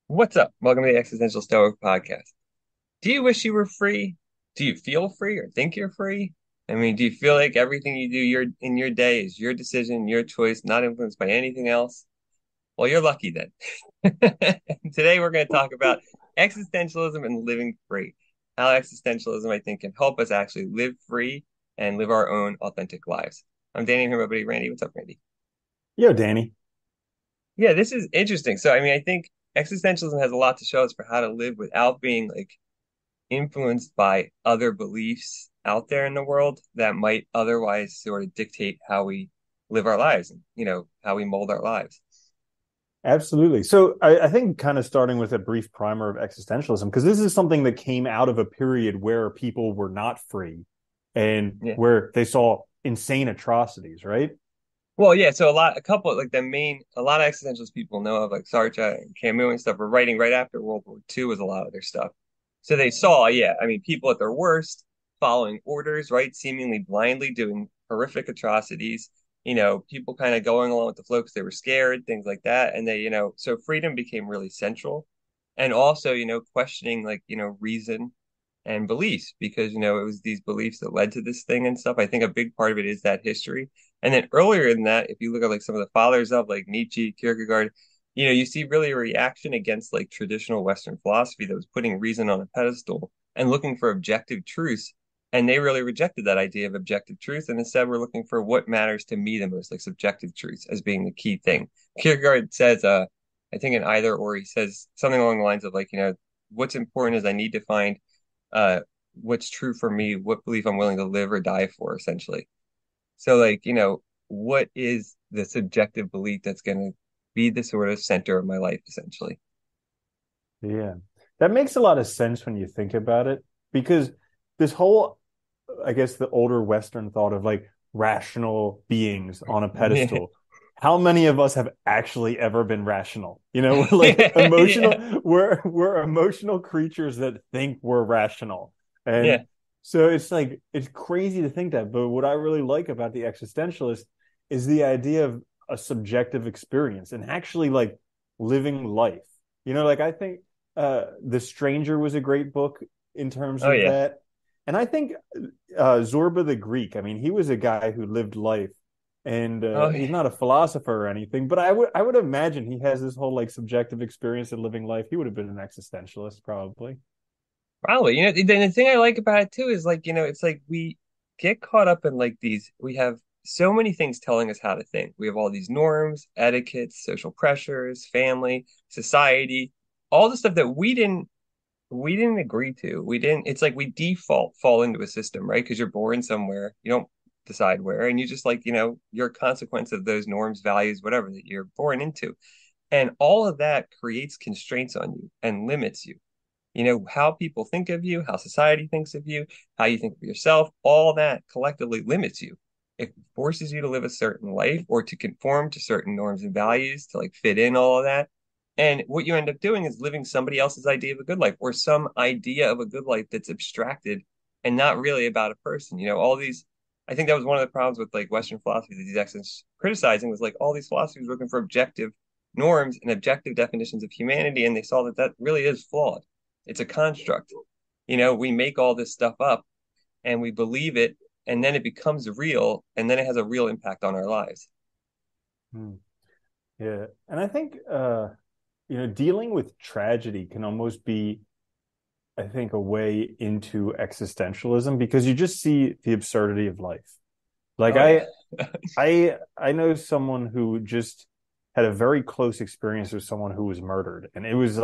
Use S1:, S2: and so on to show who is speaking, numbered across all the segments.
S1: What's up? Welcome to the Existential Stoic podcast. Do you wish you were free? Do you feel free or think you're free? I mean, do you feel like everything you do in your day is your decision, your choice, not influenced by anything else? Well, you're lucky then. Today we're going to talk about existentialism and living free. How existentialism, I think, can help us actually live free and live our own authentic lives. I'm Danny, here, my buddy Randy. What's up, Randy?
S2: Yo, Danny.
S1: Yeah, this is interesting. So, I mean, I think existentialism has a lot to show us for how to live without being like influenced by other beliefs out there in the world that might otherwise sort of dictate how we live our lives and, how we mold our lives.
S2: Absolutely. So I think kind of starting with a brief primer of existentialism, because this is something that came out of a period where people were not free and
S1: Yeah.
S2: where they saw insane atrocities, right?
S1: Well, yeah, so a lot of existentialist people know of, like Sartre and Camus and stuff, were writing right after World War II was a lot of their stuff. So they saw, yeah, I mean, people at their worst, following orders, right, seemingly blindly doing horrific atrocities, people kind of going along with the flow because they were scared, things like that. And so freedom became really central. And also, questioning like, reason and beliefs because it was these beliefs that led to this thing and stuff. I think a big part of it is that history. And then earlier in that, if you look at like some of the fathers of like Nietzsche, Kierkegaard, you see really a reaction against like traditional Western philosophy that was putting reason on a pedestal and looking for objective truths. And they really rejected that idea of objective truth. And instead, we're looking for what matters to me the most, like subjective truths as being the key thing. Kierkegaard says, I think in either or he says something along the lines of like, what's important is I need to find uh what's true for me, what belief I'm willing to live or die for, essentially. So like, what is the subjective belief that's going to be the sort of center of my life, essentially?
S2: Yeah. That makes a lot of sense when you think about it, because this whole, I guess, the older Western thought of like rational beings on a
S1: Yeah.
S2: pedestal. How many of us have actually ever been rational? We're like
S1: Yeah. Yeah.
S2: emotional, we're emotional creatures that think we're rational.
S1: Yeah.
S2: And so it's like it's crazy to think that. But what I really like about the existentialist is the idea of a subjective experience and actually like living life. Like I think The Stranger was a great book in terms
S1: Oh
S2: of
S1: yeah.
S2: that. And I think Zorba the Greek, I mean, he was a guy who lived life, and
S1: Oh yeah.
S2: he's not a philosopher or anything, but I would imagine he has this whole like subjective experience of living life. He would have been an existentialist, probably.
S1: Probably. Then the thing I like about it too is like, it's like we get caught up in like we have so many things telling us how to think. We have all these norms, etiquettes, social pressures, family, society, all the stuff that we didn't agree to. We didn't, it's like we default fall into a system, right? Because you're born somewhere, you don't decide where, and you just like, you're a consequence of those norms, values, whatever that you're born into. And all of that creates constraints on you and limits you. How people think of you, how society thinks of you, how you think of yourself, all that collectively limits you. It forces you to live a certain life or to conform to certain norms and values to like fit in all of that. And what you end up doing is living somebody else's idea of a good life or some idea of a good life that's abstracted and not really about a person. All these, I think that was one of the problems with like Western philosophy that these experts criticizing was like all these philosophies looking for objective norms and objective definitions of humanity. And they saw that that really is flawed. It's a construct. We make all this stuff up and we believe it, and then it becomes real, and then it has a real impact on our lives.
S2: Hmm. Yeah, and I think dealing with tragedy can almost be, I think, a way into existentialism because you just see the absurdity of life. Like
S1: Oh yeah.
S2: I know someone who just had a very close experience with someone who was murdered, and it was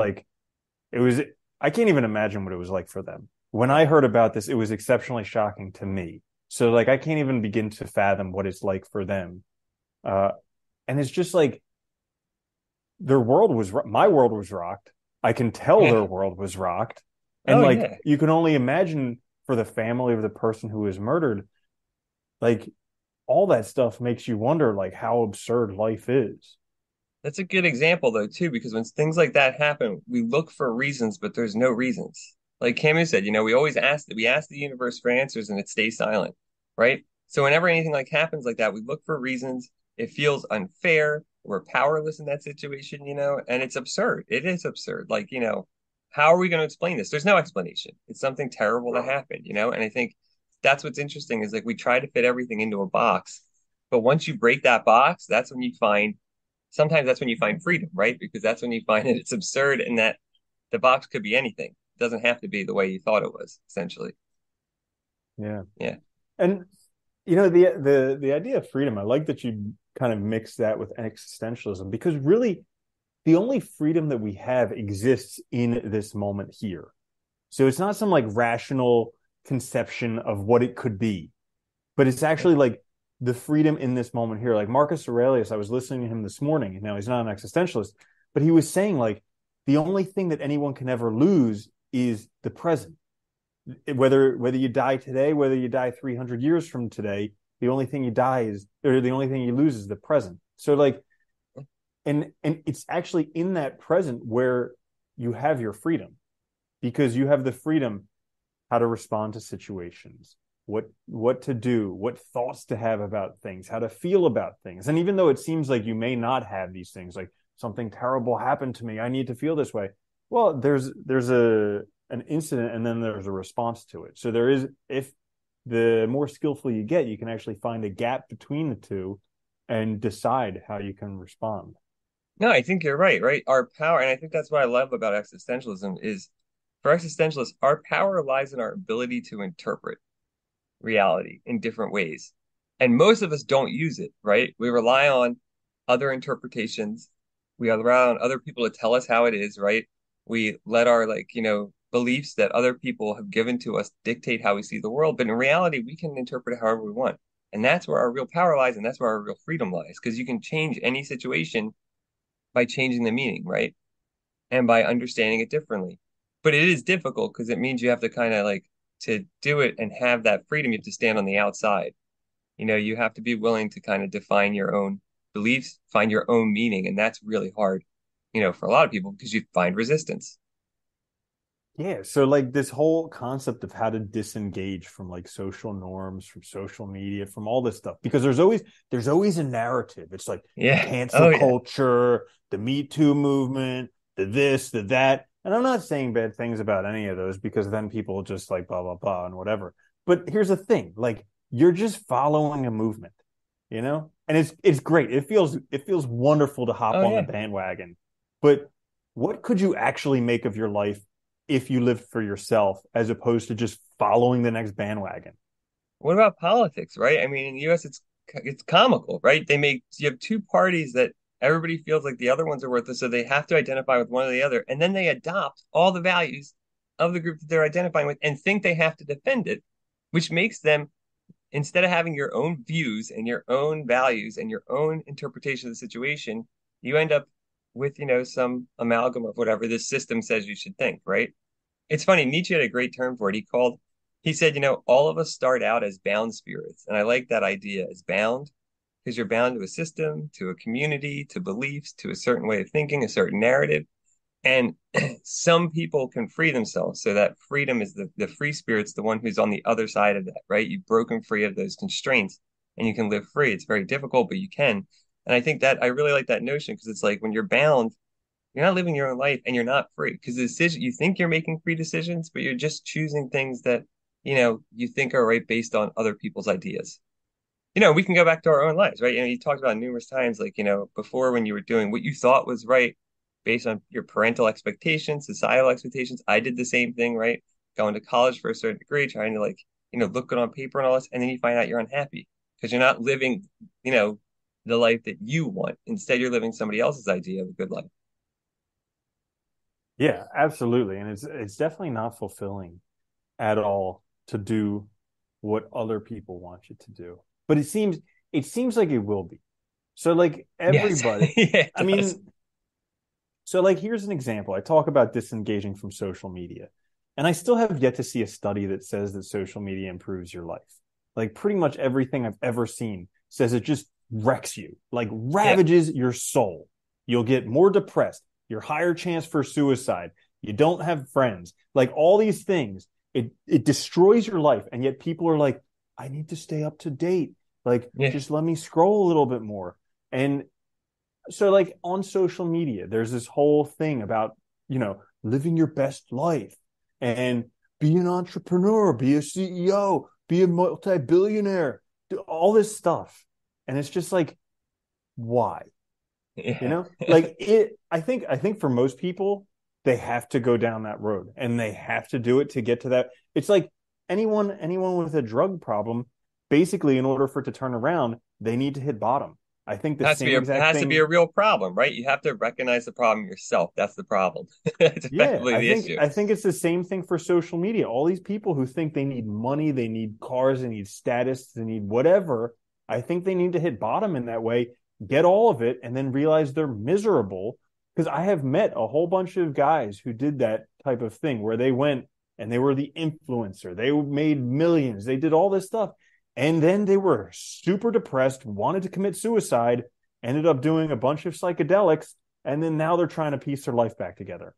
S2: I can't even imagine what it was like for them. When I heard about this, it was exceptionally shocking to me. So like I can't even begin to fathom what it's like for them. Uh, and it's just like my world was rocked. I can tell
S1: Yeah.
S2: their world was rocked. And
S1: Oh
S2: like
S1: yeah.
S2: you can only imagine for the family of the person who was murdered, like all that stuff makes you wonder like how absurd life is.
S1: That's a good example though too, because when things like that happen, we look for reasons, but there's no reasons. Like Camus said, we ask the universe for answers and it stays silent, right? So whenever anything like happens like that, we look for reasons. It feels unfair. we're powerless in that situation, and it's absurd. It is absurd. Like, how are we going to explain this? There's no explanation. It's something terrible that happened, and I think that's what's interesting is like we try to fit everything into a box, but once you break that box, sometimes that's when you find freedom, right? Because that's when you find that it's absurd and that the box could be anything. It doesn't have to be the way you thought it was, essentially.
S2: Yeah.
S1: Yeah.
S2: And the idea of freedom, I like that you kind of mix that with existentialism, because really the only freedom that we have exists in this moment here. So it's not some like rational conception of what it could be, but it's actually like the freedom in this moment here. Like Marcus Aurelius, I was listening to him this morning, and now he's not an existentialist, but he was saying like the only thing that anyone can ever lose is the present. Whether you die today, whether you die 300 years from today, the only thing the only thing you lose is the present. So like, and it's actually in that present where you have your freedom, because you have the freedom how to respond to situations, what to do, what thoughts to have about things, how to feel about things. And even though it seems like you may not have these things, like something terrible happened to me, I need to feel this way. Well, there's an incident and then there's a response to it. So there is, if the more skillful you get, you can actually find a gap between the two and decide how you can respond.
S1: No, I think you're right, right? Our power, and I think that's what I love about existentialism is for existentialists, our power lies in our ability to interpret reality in different ways. And most of us don't use it, right? We rely on other interpretations. We rely on other people to tell us how it is, right? We let our beliefs that other people have given to us dictate how we see the world. But in reality, we can interpret it however we want. And that's where our real power lies, and that's where our real freedom lies, because you can change any situation by changing the meaning, right? And by understanding it differently. But it is difficult because it means you have to kind of like to do it and have that freedom, you have to stand on the outside. You have to be willing to kind of define your own beliefs, find your own meaning. And that's really hard, for a lot of people because you find resistance.
S2: Yeah, so like this whole concept of how to disengage from like social norms, from social media, from all this stuff, because there's always a narrative. It's like the
S1: Yeah.
S2: cancel
S1: Oh, yeah.
S2: culture, the Me Too movement, the this, the that. And I'm not saying bad things about any of those, because then people just like blah blah blah and whatever. But here's the thing, like you're just following a movement, And it's great. It feels wonderful to hop
S1: Oh,
S2: on the
S1: yeah.
S2: bandwagon. But what could you actually make of your life if you lived for yourself, as opposed to just following the next bandwagon?
S1: What about politics, right? I mean, in the US, it's comical, right? You have two parties that everybody feels like the other ones are worthless, so they have to identify with one or the other, and then they adopt all the values of the group that they're identifying with and think they have to defend it, which makes them, instead of having your own views and your own values and your own interpretation of the situation, you end up with, some amalgam of whatever this system says you should think, right? It's funny, Nietzsche had a great term for it. He said, all of us start out as bound spirits. And I like that idea as bound because you're bound to a system, to a community, to beliefs, to a certain way of thinking, a certain narrative. And some people can free themselves. So that freedom is the free spirit's the one who's on the other side of that, right? You've broken free of those constraints and you can live free. It's very difficult, but you can. And I think that I really like that notion because it's like when you're bound, you're not living your own life and you're not free because the decision you think you're making free decisions, but you're just choosing things that, you think are right based on other people's ideas. We can go back to our own lives, right? You talked about numerous times, like, before when you were doing what you thought was right based on your parental expectations, societal expectations. I did the same thing, right? Going to college for a certain degree, trying to like, look good on paper and all this, and then you find out you're unhappy because you're not living, the life that you want. Instead, you're living somebody else's idea of a good life.
S2: Yeah, absolutely. And it's definitely not fulfilling at all to do what other people want you to do. But it seems like it will be. So like
S1: Yes.
S2: everybody,
S1: Yeah,
S2: I
S1: it does.
S2: mean, so like here's an example. I talk about disengaging from social media. And I still have yet to see a study that says that social media improves your life. Like pretty much everything I've ever seen says it just wrecks you, like
S1: Yeah.
S2: ravages your soul. You'll get more depressed, you're higher chance for suicide, you don't have friends, like all these things. It destroys your life. And yet people are like, I need to stay up to date. Like,
S1: Yeah.
S2: just let me scroll a little bit more. And So like on social media, there's this whole thing about, living your best life and be an entrepreneur, be a CEO, be a multi-billionaire, do all this stuff. And it's just like, why?
S1: Yeah.
S2: Like I think for most people, they have to go down that road and they have to do it to get to that. It's like anyone with a drug problem, basically, in order for it to turn around, they need to hit bottom. I think the same
S1: It
S2: exact
S1: has to be
S2: thing.
S1: a real problem, right? You have to recognize the problem yourself. That's the problem. It's
S2: Yeah,
S1: effectively
S2: I
S1: the
S2: think
S1: issue.
S2: I think it's the same thing for social media. All these people who think they need money, they need cars, they need status, they need whatever. I think they need to hit bottom in that way, get all of it, and then realize they're miserable. Because I have met a whole bunch of guys who did that type of thing where they went and they were the influencer. They made millions. They did all this stuff. And then they were super depressed, wanted to commit suicide, ended up doing a bunch of psychedelics, and then now they're trying to piece their life back together.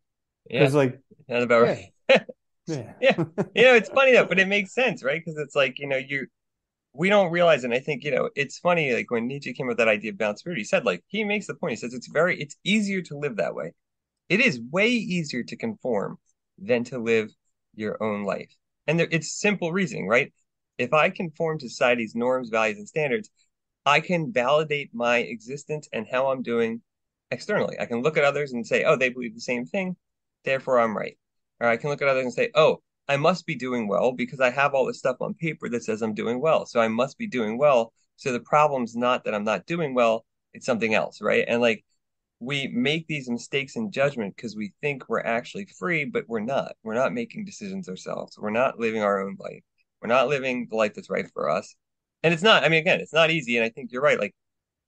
S1: Yeah,
S2: Because like,
S1: that's about
S2: yeah,
S1: right.
S2: yeah,
S1: Yeah. It's funny though, but it makes sense, right? Because it's like, we don't realize, and I think, it's funny, like when Nietzsche came up with that idea of balanced spirit, he said, like, he makes the point, he says it's easier to live that way. It is way easier to conform than to live your own life. And it's simple reasoning, right? If I conform to society's norms, values, and standards, I can validate my existence and how I'm doing externally. I can look at others and say, oh, they believe the same thing, therefore I'm right. Or I can look at others and say, oh, I must be doing well because I have all this stuff on paper that says I'm doing well. So I must be doing well. So the problem's not that I'm not doing well, it's something else, right? And like we make these mistakes in judgment because we think we're actually free, but we're not. We're not making decisions ourselves. We're not living our own life. We're not living the life that's right for us. And it's not, I mean, again, it's not easy. And I think you're right. Like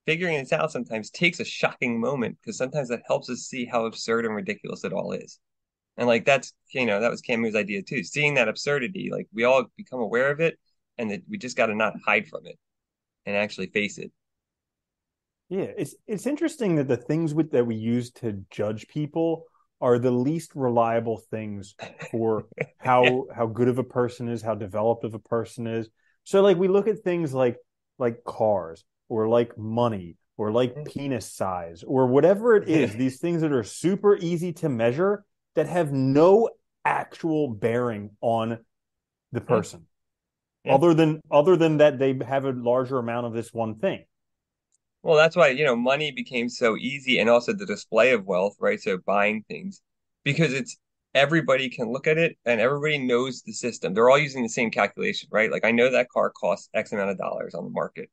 S1: figuring this out sometimes takes a shocking moment because sometimes that helps us see how absurd and ridiculous it all is. And like that was Camus' idea too. Seeing that absurdity, like we all become aware of it and that we just got to not hide from it and actually face it.
S2: yeah. It's interesting that the things that we use to judge people are the least reliable things for
S1: Yeah.
S2: how good of a person is, how developed of a person is. So like we look at things like cars or like money or like penis size or whatever it is, these things that are super easy to measure that have no actual bearing on the
S1: Yeah.
S2: person
S1: Yeah.
S2: other than that they have a larger amount of this one thing.
S1: Well, that's why, money became so easy and also the display of wealth, right? So buying things because it's everybody can look at it and everybody knows the system. They're all using the same calculation, right? Like I know that car costs X amount of dollars on the market.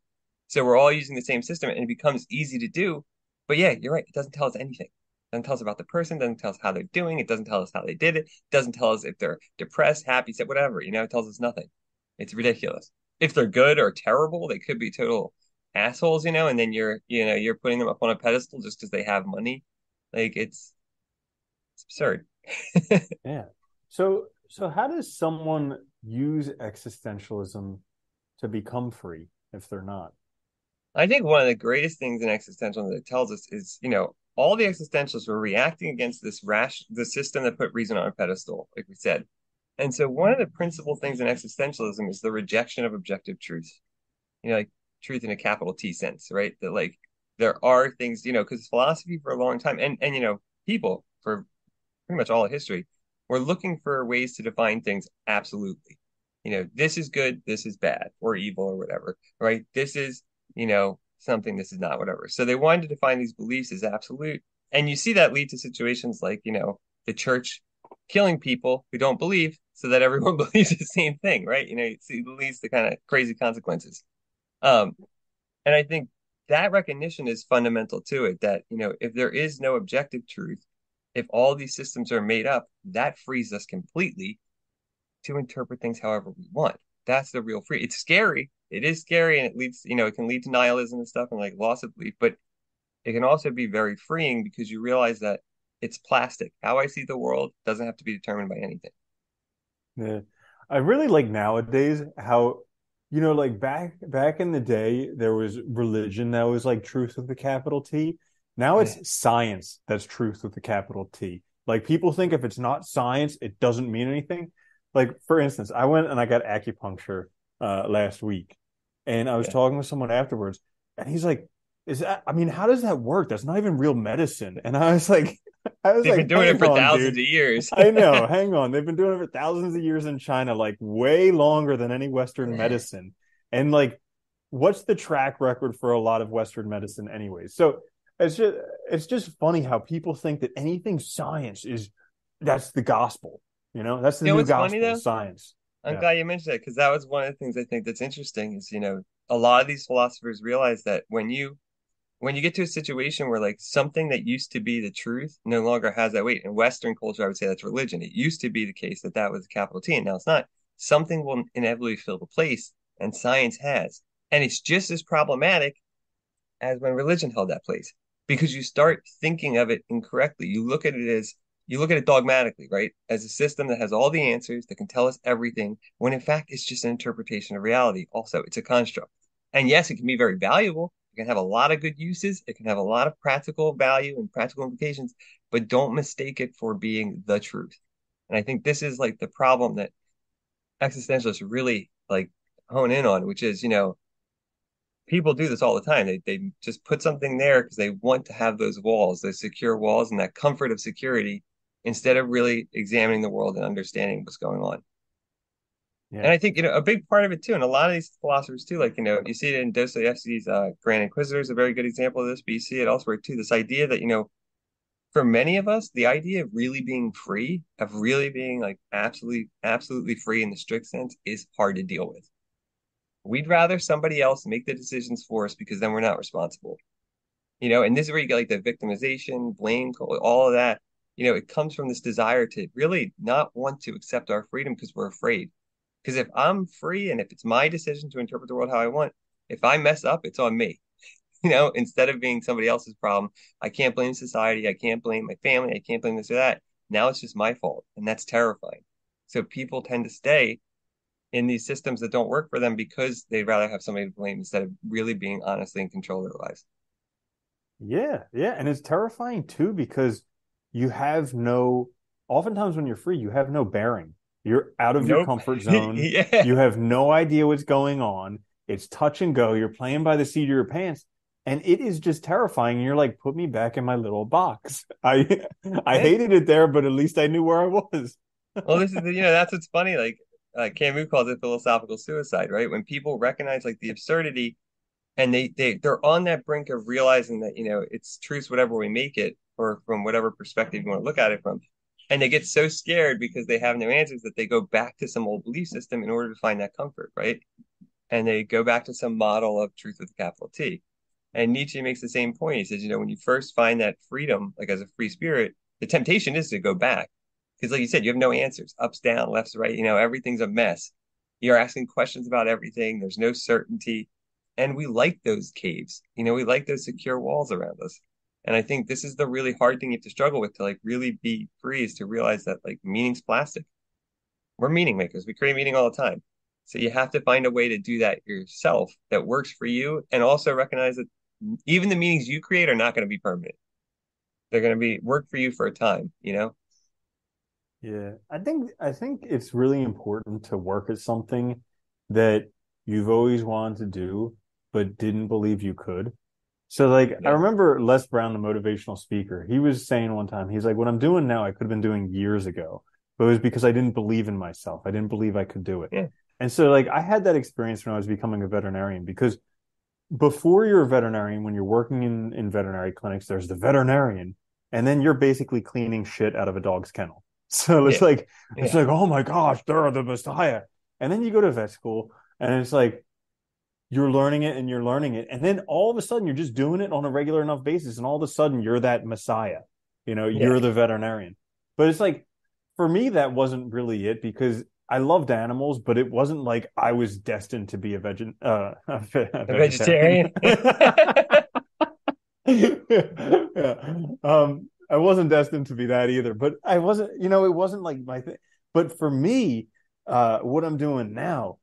S1: So we're all using the same system and it becomes easy to do. But yeah, you're right. It doesn't tell us anything. It doesn't tell us about the person, doesn't tell us how they're doing, it doesn't tell us how they did it, doesn't tell us if they're depressed, happy, sad, whatever, it tells us nothing. It's ridiculous. If they're good or terrible, they could be total assholes, and then you're putting them up on a pedestal just because they have money. Like it's absurd.
S2: Yeah. So how does someone use existentialism to become free if they're not?
S1: I think one of the greatest things in existentialism that it tells us is, all the existentialists were reacting against the system that put reason on a pedestal, like we said. And so one of the principal things in existentialism is the rejection of objective truth. Like truth in a capital T sense, right? That like there are things, because philosophy for a long time and people for pretty much all of history, we're looking for ways to define things absolutely. This is good, this is bad, or evil, or whatever, right? This is, something, this is not, whatever. So they wanted to define these beliefs as absolute. And you see that lead to situations like, the church killing people who don't believe so that everyone believes the same thing, right? It leads to kind of crazy consequences. Um, and I think that recognition is fundamental to it that, if there is no objective truth, if all these systems are made up, that frees us completely to interpret things however we want. That's the real free. It's scary. It is scary and it leads, it can lead to nihilism and stuff and like loss of belief, but it can also be very freeing because you realize that it's plastic. How I see the world doesn't have to be determined by anything.
S2: Yeah. I really like nowadays how, like back in the day, there was religion that was like truth with the capital T. Now
S1: Yeah.
S2: it's science that's truth with the capital T. Like people think if it's not science, it doesn't mean anything. Like for instance, I went and I got acupuncture last week, and I was
S1: Yeah.
S2: talking with someone afterwards, and he's like, is that, I mean, how does that work? That's not even real medicine. And I was like, I was
S1: They've been
S2: like,
S1: doing it
S2: hang
S1: for
S2: on,
S1: thousands
S2: dude.
S1: of years.
S2: I know, hang on. They've been doing it for thousands of years in China, like way longer than any Western medicine. And like, what's the track record for a lot of Western medicine anyway? So it's just it's just funny how people think that anything science is that's the gospel. You know, that's the
S1: You know
S2: new
S1: what's funny
S2: gospel,
S1: though?
S2: science.
S1: I'm
S2: Yeah.
S1: glad you mentioned that because that was one of the things I think that's interesting is, a lot of these philosophers realize that when you get to a situation where like something that used to be the truth no longer has that weight. In Western culture, I would say that's religion. It used to be the case that that was a capital T, and now it's not. Something will inevitably fill the place, and science has. And it's just as problematic as when religion held that place because you start thinking of it incorrectly. You look at it dogmatically, right? As a system that has all the answers that can tell us everything, when in fact it's just an interpretation of reality. Also, it's a construct. And yes, it can be very valuable. It can have a lot of good uses. It can have a lot of practical value and practical implications, but don't mistake it for being the truth. And I think this is like the problem that existentialists really like hone in on, which is, people do this all the time. They just put something there because they want to have those walls, those secure walls, and that comfort of security, instead of really examining the world and understanding what's going on. And
S2: Yeah.
S1: I think a big part of it too, and a lot of these philosophers too, like you see it in Dostoevsky's Grand Inquisitor is a very good example of this, but you see it elsewhere too. This idea that for many of us, the idea of really being free, of really being like absolutely free in the strict sense, is hard to deal with. We'd rather somebody else make the decisions for us because then we're not responsible. And this is where you get like the victimization, blame, all of that. It comes from this desire to really not want to accept our freedom because we're afraid. Because if I'm free and if it's my decision to interpret the world how I want, if I mess up, it's on me. Instead of being somebody else's problem, I can't blame society. I can't blame my family. I can't blame this or that. Now it's just my fault. And that's terrifying. So people tend to stay in these systems that don't work for them because they'd rather have somebody to blame instead of really being honestly in control of their lives.
S2: Yeah, yeah, and it's terrifying too because you have no oftentimes when you're free, you have no bearing. You're out of your
S1: Nope.
S2: comfort zone.
S1: Yeah.
S2: You have no idea what's going on. It's touch and go. You're playing by the seat of your pants, and it is just terrifying. And you're like, put me back in my little box. I
S1: Yeah.
S2: hated it there, but at least I knew where I was.
S1: Well, this is that's what's funny. Like Camus calls it philosophical suicide, right? When people recognize like the absurdity and they're on that brink of realizing that, it's truth, whatever we make it, or from whatever perspective you want to look at it from. And they get so scared because they have no answers that they go back to some old belief system in order to find that comfort, right? And they go back to some model of truth with a capital T. And Nietzsche makes the same point. He says, when you first find that freedom, like as a free spirit, the temptation is to go back. Because, like you said, you have no answers, ups, down, lefts, right. Everything's a mess. You're asking questions about everything. There's no certainty. And we like those caves. We like those secure walls around us. And I think this is the really hard thing you have to struggle with to like really be free is to realize that like meaning's plastic. We're meaning makers. We create meaning all the time. So you have to find a way to do that yourself that works for you and also recognize that even the meanings you create are not going to be permanent. They're going to be work for you for a time.
S2: Yeah, I think it's really important to work at something that you've always wanted to do but didn't believe you could. So like I
S1: Yeah.
S2: remember Les Brown, the motivational speaker, he was saying one time, he's like, what I'm doing now, I could have been doing years ago, but it was because I didn't believe in myself. I didn't believe I could do it.
S1: Yeah.
S2: And so like I had that experience when I was becoming a veterinarian because before you're a veterinarian, when you're working in veterinary clinics, there's the veterinarian, and then you're basically cleaning shit out of a dog's kennel. So
S1: Yeah.
S2: it's
S1: Yeah.
S2: like, oh my gosh, they're the messiah. And then you go to vet school, and it's like you're learning it and you're learning it, and then all of a sudden you're just doing it on a regular enough basis, and all of a sudden you're that messiah.
S1: Yeah.
S2: You're the veterinarian. But it's like for me, that wasn't really it because I loved animals, but it wasn't like I was destined to be a
S1: A
S2: vegetarian.
S1: vegetarian.
S2: Yeah. I wasn't destined to be that either, but I wasn't, it wasn't like my thing. But for me, what I'm doing now,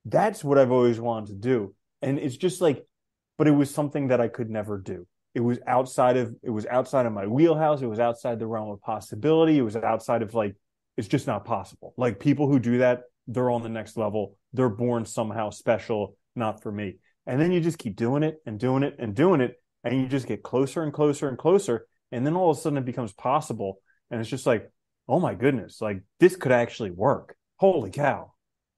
S2: that's what I've always wanted to do. And it's just like, but it was something that I could never do. It was outside of my wheelhouse. It was outside the realm of possibility. It was outside of like, it's just not possible. Like people who do that, they're on the next level. They're born somehow special, not for me. And then you just keep doing it and doing it and doing it. And you just get closer and closer and closer. And then all of a sudden it becomes possible. And it's just like, oh my goodness, like this could actually work. Holy cow.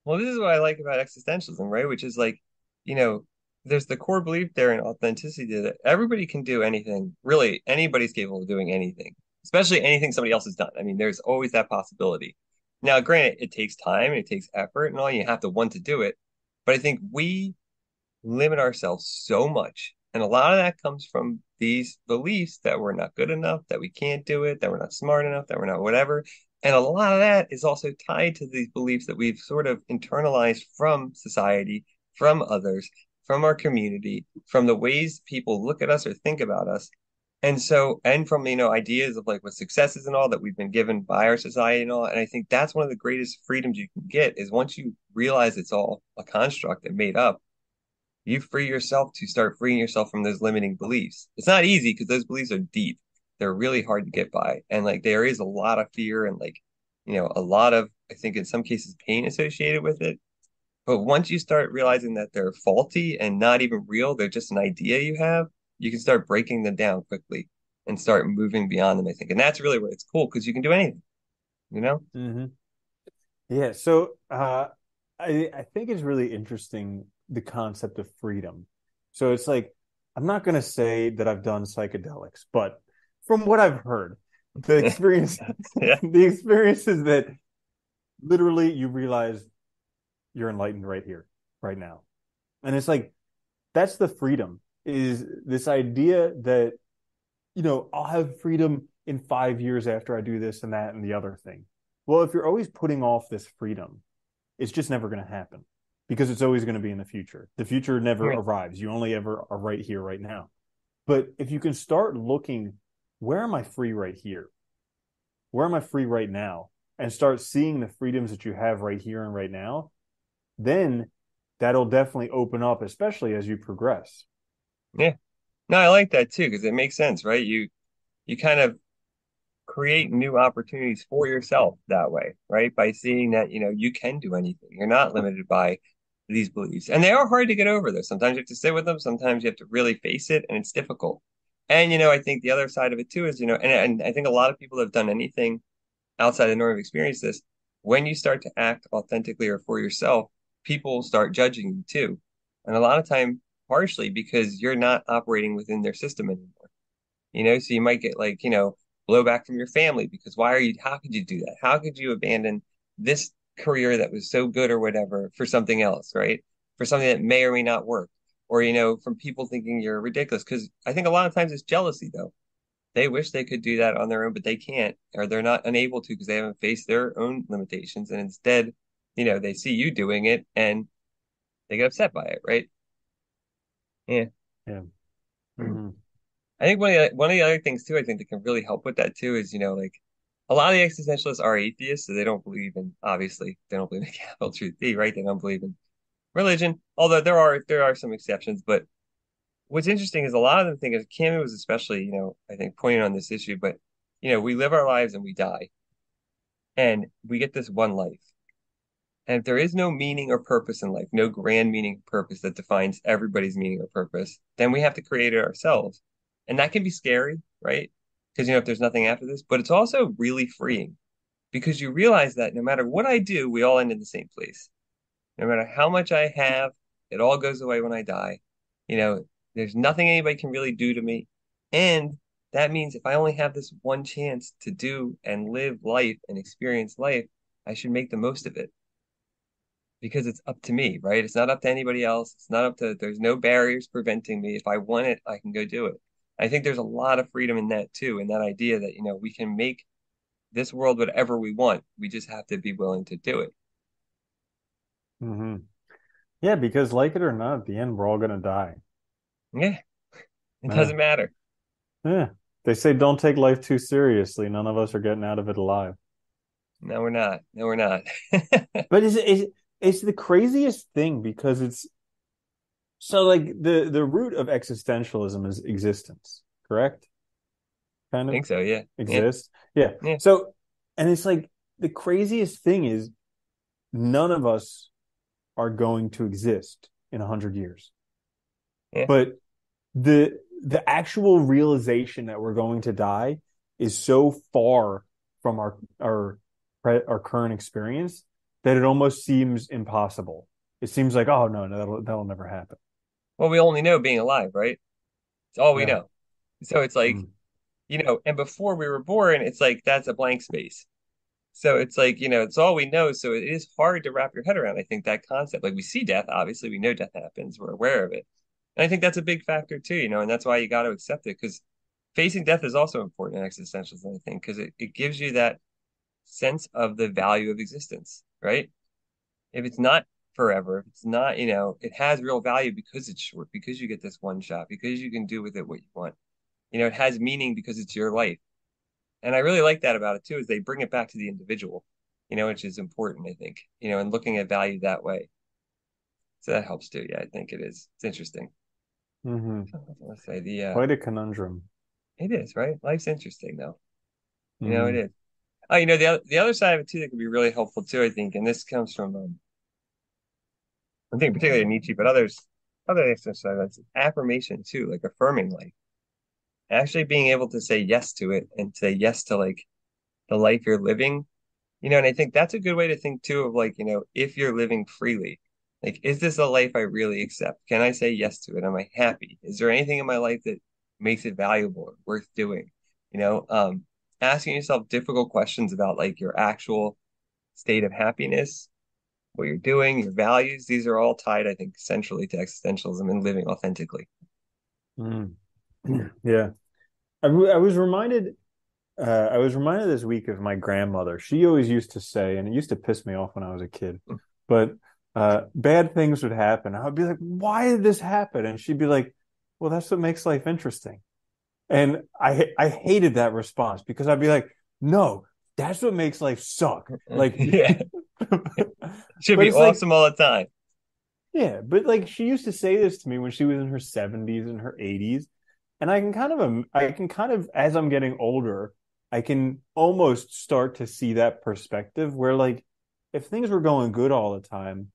S1: Well, this is what I like about existentialism, right? Which is like, you know, there's the core belief there in authenticity that everybody can do anything. Really, anybody's capable of doing anything, especially anything somebody else has done. I mean, there's always that possibility. Now, granted, it takes time, it takes effort, and all you have to want to do it. But I think we limit ourselves so much. And a lot of that comes from these beliefs that we're not good enough, that we can't do it, that we're not smart enough, that we're not whatever. And a lot of that is also tied to these beliefs that we've sort of internalized from society, from others, from our community, from the ways people look at us or think about us. And so, and from, ideas of like what success is and all that we've been given by our society and all. And I think that's one of the greatest freedoms you can get is once you realize it's all a construct and made up, you free yourself to start freeing yourself from those limiting beliefs. It's not easy because those beliefs are deep. They're really hard to get by. And like there is a lot of fear and like, a lot of, I think in some cases, pain associated with it. But once you start realizing that they're faulty and not even real, they're just an idea you have, you can start breaking them down quickly and start moving beyond them, I think. And that's really where it's cool because you can do anything, you know?
S2: Mm-hmm. Yeah. So I think it's really interesting the concept of freedom. So it's like, I'm not going to say that I've done psychedelics, but from what I've heard, the experience,
S1: Yeah.
S2: the experience is that literally you realize you're enlightened right here, right now. And it's like, that's the freedom is this idea that, I'll have freedom in 5 years after I do this and that and the other thing. Well, if you're always putting off this freedom, it's just never going to happen because it's always going to be in the future. The future never
S1: Yeah.
S2: arrives. You only ever are right here, right now. But if you can start looking, where am I free right here? Where am I free right now? And start seeing the freedoms that you have right here and right now, then that'll definitely open up, especially as you progress.
S1: Yeah. No, I like that too because it makes sense, right? You kind of create new opportunities for yourself that way, right? By seeing that, you can do anything. You're not limited by these beliefs. And they are hard to get over, though. Sometimes you have to sit with them, sometimes you have to really face it, and it's difficult. And, I think the other side of it too is, and I think a lot of people have done anything outside the norm have experienced this. When you start to act authentically or for yourself, people start judging you too. And a lot of time, partially because you're not operating within their system anymore. So you might get like, blowback from your family because how could you do that? How could you abandon this career that was so good or whatever for something else, right? For something that may or may not work. Or, from people thinking you're ridiculous. Because I think a lot of times it's jealousy, though. They wish they could do that on their own, but they can't, or they're not unable to because they haven't faced their own limitations. And instead, they see you doing it and they get upset by it, right? Yeah.
S2: Yeah. Mm-hmm.
S1: I think one of the other things too, I think that can really help with that too is, like a lot of the existentialists are atheists, so they don't believe in obviously they don't believe in capital truth be, right? They don't believe in religion, although there are some exceptions. But what's interesting is a lot of them think, as Camus was especially, I think pointing on this issue, but we live our lives and we die, and we get this one life. And if there is no meaning or purpose in life, no grand meaning or purpose that defines everybody's meaning or purpose, then we have to create it ourselves. And that can be scary, right? Because, if there's nothing after this, but it's also really freeing because you realize that no matter what I do, we all end in the same place. No matter how much I have, it all goes away when I die. You know, there's nothing anybody can really do to me. And that means if I only have this one chance to do and live life and experience life, I should make the most of it because it's up to me, right? It's not up to anybody else. It's not up to, there's no barriers preventing me. If I want it, I can go do it. I think there's a lot of freedom in that too, in that idea that, we can make this world whatever we want. We just have to be willing to do it.
S2: Mm-hmm. Yeah, because like it or not, at the end, we're all going to die.
S1: Yeah, it
S2: Yeah.
S1: doesn't matter.
S2: Yeah. They say don't take life too seriously. None of us are getting out of it alive.
S1: No, we're not. No, we're not.
S2: But it's the craziest thing because it's so like the root of existentialism is existence, correct? Kind
S1: I
S2: of
S1: think so. Yeah. Yeah.
S2: exist. Yeah.
S1: Yeah.
S2: So and it's like the craziest thing is none of us are going to exist in 100 years.
S1: Yeah.
S2: but the actual realization that we're going to die is so far from our current experience that it almost seems impossible. It seems like, oh no, no, that'll never happen.
S1: Well, we only know being alive, right? It's all we
S2: Yeah.
S1: know. So it's like,
S2: Mm.
S1: and before we were born, it's like that's a blank space. So it's like, it's all we know. So it is hard to wrap your head around, I think, that concept. Like we see death, obviously, we know death happens, we're aware of it. And I think that's a big factor too, and that's why you got to accept it because facing death is also important in existentialism, I think, because it gives you that sense of the value of existence, right? If it's not forever, if it's not, it has real value because it's short, because you get this one shot, because you can do with it what you want. It has meaning because it's your life. And I really like that about it too, is they bring it back to the individual, which is important, I think, and looking at value that way. So that helps too. Yeah, I think it is. It's interesting.
S2: Hmm.
S1: Let's say
S2: Quite a conundrum.
S1: it is, right? Life's interesting though. It
S2: Mm.
S1: is. Oh, the other side of it too that could be really helpful too, I think, and this comes from I think particularly Nietzsche, but other exercises, affirmation too, like affirming life, actually being able to say yes to it and say yes to like the life you're living. And I think that's a good way to think too of like, if you're living freely, like, is this a life I really accept? Can I say yes to it? Am I happy? Is there anything in my life that makes it valuable or worth doing? You know, um, Asking yourself difficult questions about like your actual state of happiness, what you're doing, your values, these are all tied, I think, centrally to existentialism and living authentically.
S2: Mm. Yeah. I was reminded I was reminded this week of my grandmother. She always used to say, and it used to piss me off when I was a kid, but bad things would happen. I would be like, why did this happen? And she'd be like, well, that's what makes life interesting. And I hated that response because I'd be like, no, that's what makes life suck. Like,
S1: Yeah, it should
S2: but
S1: be
S2: it's like,
S1: awesome all the time.
S2: yeah, but like she used to say this to me when she was in her 70s and her 80s. And I can kind of, as I'm getting older, I can almost start to see that perspective where like if things were going good all the time,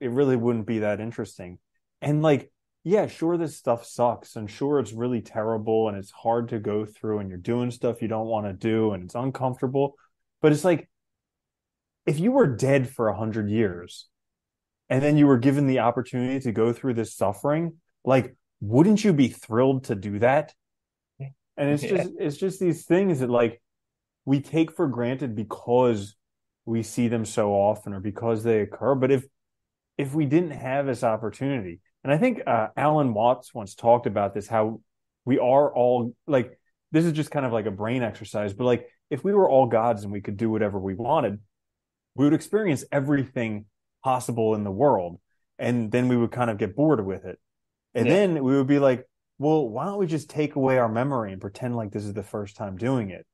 S2: it really wouldn't be that interesting. And like, yeah, sure, this stuff sucks, and sure, it's really terrible and it's hard to go through, and you're doing stuff you don't want to do, and it's uncomfortable. But it's like if you were dead for 100 years and then you were given the opportunity to go through this suffering, like, wouldn't you be thrilled to do that? And
S1: Yeah,
S2: it's just these things that like we take for granted because we see them so often or because they occur. But if we didn't have this opportunity, and I think Alan Watts once talked about this, how we are all like this is just kind of like a brain exercise, but like if we were all gods and we could do whatever we wanted, we would experience everything possible in the world, and then we would kind of get bored with it. And
S1: yeah,
S2: then we would be like, well, why don't we just take away our memory and pretend like this is the first time doing it?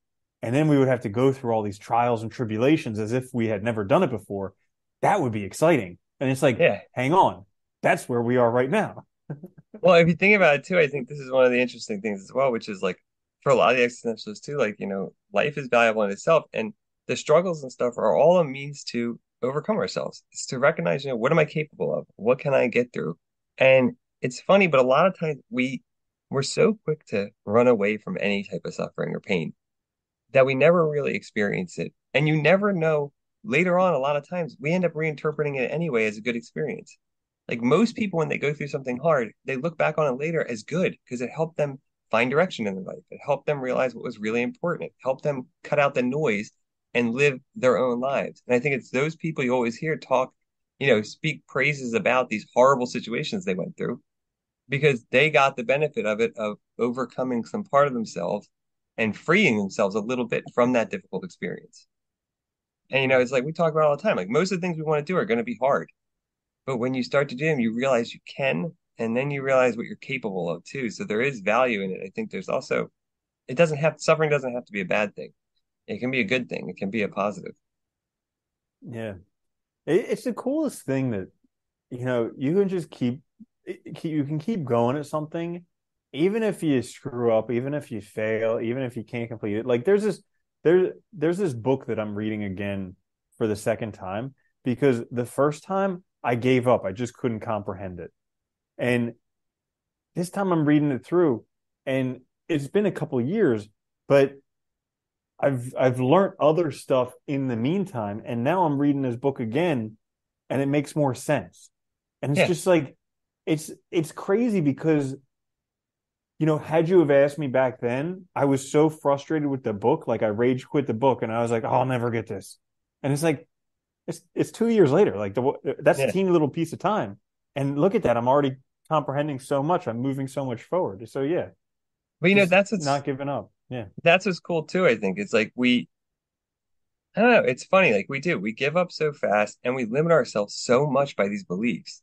S2: And then we would have to go through all these trials and tribulations as if we had never done it before. That would be exciting. And it's like,
S1: yeah.
S2: hang on, that's where we are right now.
S1: Well, if you think about it too, I think this is one of the interesting things as well, which is like for a lot of the existentialists too, like, life is valuable in itself and the struggles and stuff are all a means to overcome ourselves. It's to recognize, what am I capable of? What can I get through? And it's funny, but a lot of times we're so quick to run away from any type of suffering or pain that we never really experience it. And you never know later on, a lot of times we end up reinterpreting it anyway as a good experience. Like most people, when they go through something hard, they look back on it later as good because it helped them find direction in their life. It helped them realize what was really important. It helped them cut out the noise and live their own lives. And I think it's those people you always hear talk, speak praises about these horrible situations they went through because they got the benefit of it, of overcoming some part of themselves and freeing themselves a little bit from that difficult experience. And it's like we talk about all the time. Like most of the things we want to do are going to be hard, but when you start to do them, you realize you can, and then you realize what you're capable of too. So there is value in it. I think there's also it doesn't have suffering doesn't have to be a bad thing. It can be a good thing. It can be a positive.
S2: Yeah. It's the coolest thing that, you can just you can keep going at something, even if you screw up, even if you fail, even if you can't complete it. Like there's this book that I'm reading again for the second time because the first time I gave up. I just couldn't comprehend it. And this time I'm reading it through, and it's been a couple years, but I've learned other stuff in the meantime, and now I'm reading this book again, and it makes more sense. And it's
S1: Yeah,
S2: just like it's crazy because had you have asked me back then, I was so frustrated with the book, like I rage quit the book, and I was like, oh, I'll never get this. And it's like it's 2 years later, like that's a
S1: yeah.
S2: teeny little piece of time, and look at that, I'm already comprehending so much, I'm moving so much forward. So yeah,
S1: But
S2: just not giving up. Yeah.
S1: that's what's cool too, I think. It's like I don't know, it's funny, like we give up so fast and we limit ourselves so much by these beliefs.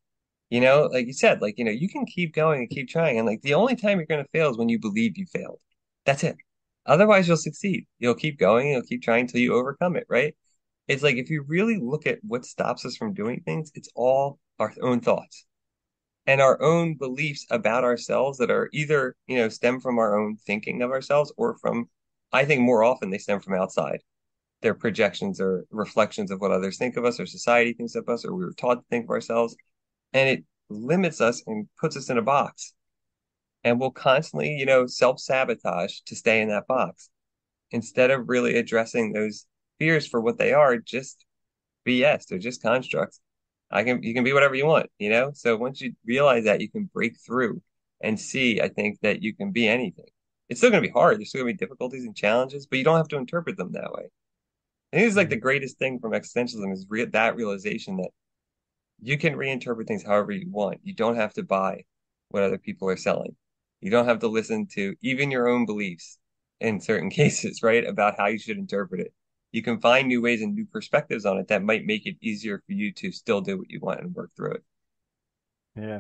S1: Like you said, like, you can keep going and keep trying. And like the only time you're gonna fail is when you believe you failed. That's it. Otherwise you'll succeed. You'll keep going, you'll keep trying until you overcome it, right? It's like if you really look at what stops us from doing things, it's all our own thoughts and our own beliefs about ourselves that are either, stem from our own thinking of ourselves or from, I think more often they stem from outside. They're projections or reflections of what others think of us or society thinks of us or we were taught to think of ourselves. And it limits us and puts us in a box. And we'll constantly, self-sabotage to stay in that box instead of really addressing those fears for what they are, just BS. They're just constructs. You can be whatever you want, So once you realize that, you can break through and see, I think that you can be anything. It's still going to be hard. There's still going to be difficulties and challenges, but you don't have to interpret them that way. I think it's like the
S2: Mhm.
S1: greatest thing from existentialism is that realization that you can reinterpret things however you want. You don't have to buy what other people are selling. You don't have to listen to even your own beliefs in certain cases, right? About how you should interpret it. You can find new ways and new perspectives on it that might make it easier for you to still do what you want and work through it.
S2: Yeah.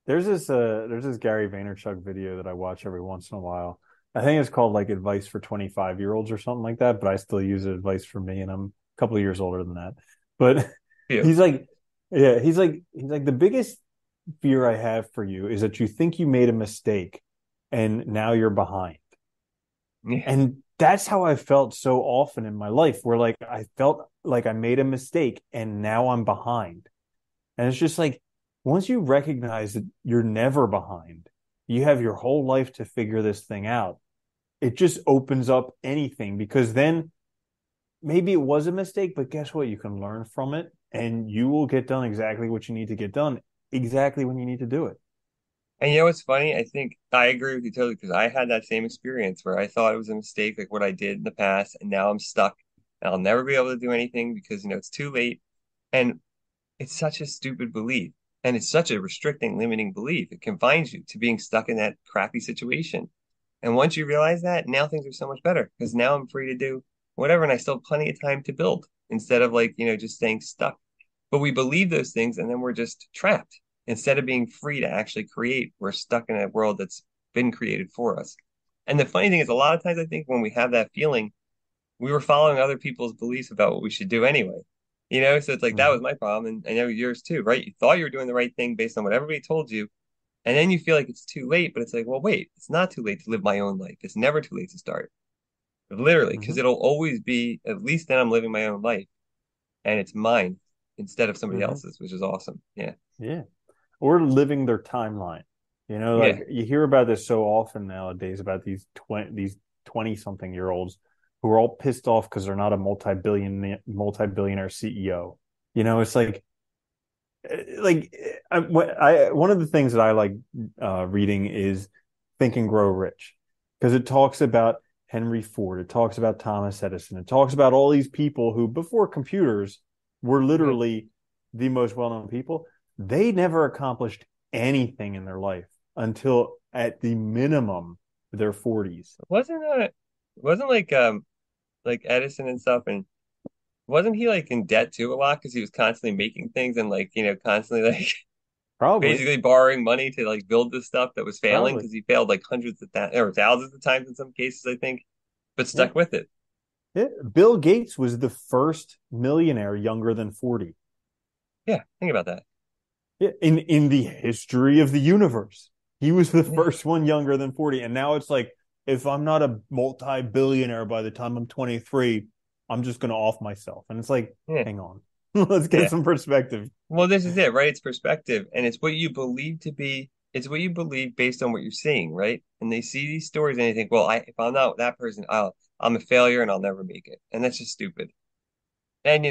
S2: There's this Gary Vaynerchuk video that I watch every once in a while. I think it's called like advice for 25-year-olds or something like that, but I still use it advice for me, and I'm a couple of years older than that. But
S1: You.
S2: he's like, yeah, he's like the biggest fear I have for you is that you think you made a mistake and now you're behind.
S1: Yeah.
S2: And that's how I felt so often in my life, where like I felt like I made a mistake and now I'm behind. And it's just like once you recognize that you're never behind, you have your whole life to figure this thing out. It just opens up anything, because then maybe it was a mistake, but guess what? You can learn from it and you will get done exactly what you need to get done, exactly when you need to do it.
S1: And what's funny? I think I agree with you totally because I had that same experience where I thought it was a mistake, like what I did in the past, and now I'm stuck. And I'll never be able to do anything because, it's too late. And it's such a stupid belief. And it's such a restricting, limiting belief. It confines you to being stuck in that crappy situation. And once you realize that, now things are so much better because now I'm free to do whatever and I still have plenty of time to build instead of like, just staying stuck. But we believe those things and then we're just trapped. Instead of being free to actually create, we're stuck in a world that's been created for us. And the funny thing is, a lot of times I think when we have that feeling, we were following other people's beliefs about what we should do anyway. So it's like that was
S2: Mhm.
S1: my problem, and I know yours too, right? You thought you were doing the right thing based on what everybody told you, and then you feel like it's too late, but it's like, well, wait, it's not too late to live my own life. It's never too late to start, literally, because
S2: Mhm.
S1: it'll always be, at least then I'm living my own life, and it's mine instead of somebody
S2: Mhm.
S1: else's, which is awesome. Yeah.
S2: Yeah. Or living their timeline.
S1: Yeah.
S2: Like you hear about this so often nowadays about these 20 something year olds who are all pissed off because they're not a multi-billionaire CEO. It's one of the things that I like reading is Think and Grow Rich, because it talks about Henry Ford, it talks about Thomas Edison, it talks about all these people who before computers were
S1: Mhm.
S2: literally the most well-known people. They never accomplished anything in their life until at the minimum their 40s.
S1: Wasn't like Edison and stuff, and wasn't he like in debt too a lot because he was constantly making things and like constantly like
S2: Probably,
S1: basically borrowing money to like build this stuff that was failing
S2: probably.
S1: because he failed like hundreds of or thousands of times in some cases, I think, but
S2: Yeah.
S1: stuck with it.
S2: Yeah. Bill Gates was the first millionaire younger than 40.
S1: Yeah, think about that.
S2: Yeah, in the history of the universe. He was the
S1: Yeah,
S2: first one younger than 40. And now it's like, if I'm not a multi-billionaire by the time I'm 23, I'm just going to off myself. And it's like,
S1: yeah,
S2: hang on. Let's get
S1: yeah.
S2: some perspective.
S1: Well, this is it, right? It's perspective, and it's what you believe to be. it's what you believe based on what you're seeing, right? And they see these stories and they think, well, if I'm not that person, I'm a failure and I'll never make it. And that's just stupid. And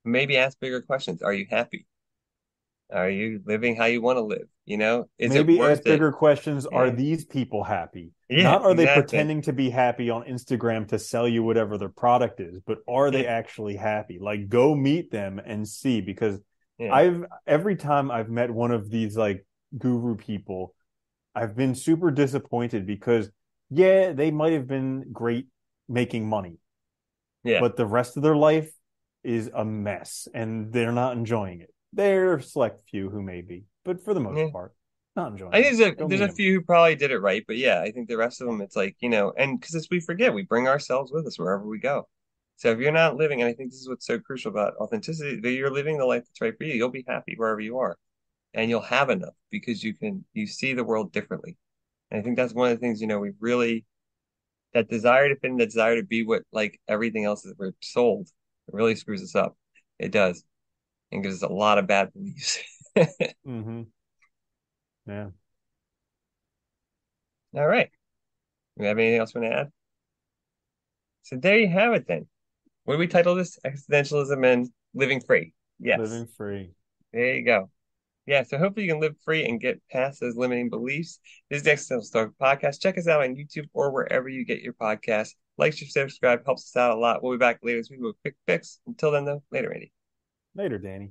S1: maybe ask bigger questions. Are you happy? Are you living how you want to live? Is it
S2: Maybe ask
S1: worth it?
S2: bigger questions. Are
S1: Yeah.
S2: these people happy?
S1: Yeah,
S2: Not are they
S1: exactly.
S2: pretending to be happy on Instagram to sell you whatever their product is, but are
S1: Yeah.
S2: they actually happy? Like go meet them and see because
S1: Yeah.
S2: I've every time I've met one of these like guru people, I've been super disappointed because yeah, they might have been great making money,
S1: Yeah.
S2: but the rest of their life is a mess and they're not enjoying it. There are a select few who may be, but for the most
S1: Yeah.
S2: part, not
S1: I
S2: enjoying
S1: think
S2: it.
S1: there's a
S2: Go
S1: there's
S2: meet
S1: a
S2: them.
S1: few who probably did it right, but yeah, I think the rest of them, it's like, and because we forget, we bring ourselves with us wherever we go. So if you're not living, and I think this is what's so crucial about authenticity, that you're living the life that's right for you, you'll be happy wherever you are, and you'll have enough because you see the world differently. And I think that's one of the things, we really that desire to fit in, that desire to be what like everything else that we're sold, it really screws us up. It does, and gives us a lot of bad beliefs.
S2: Mm-hmm. Yeah.
S1: All right. Do you have anything else you want to add? So there you have it then. What do we title this? Existentialism and living free. Yes.
S2: Living free.
S1: There you go. Yeah, so hopefully you can live free and get past those limiting beliefs. This is the Existential Stoic Podcast. Check us out on YouTube or wherever you get your podcasts. Like, share, subscribe, helps us out a lot. We'll be back later this week with a quick fix. Until then, though, later, Andy.
S2: Later, Danny.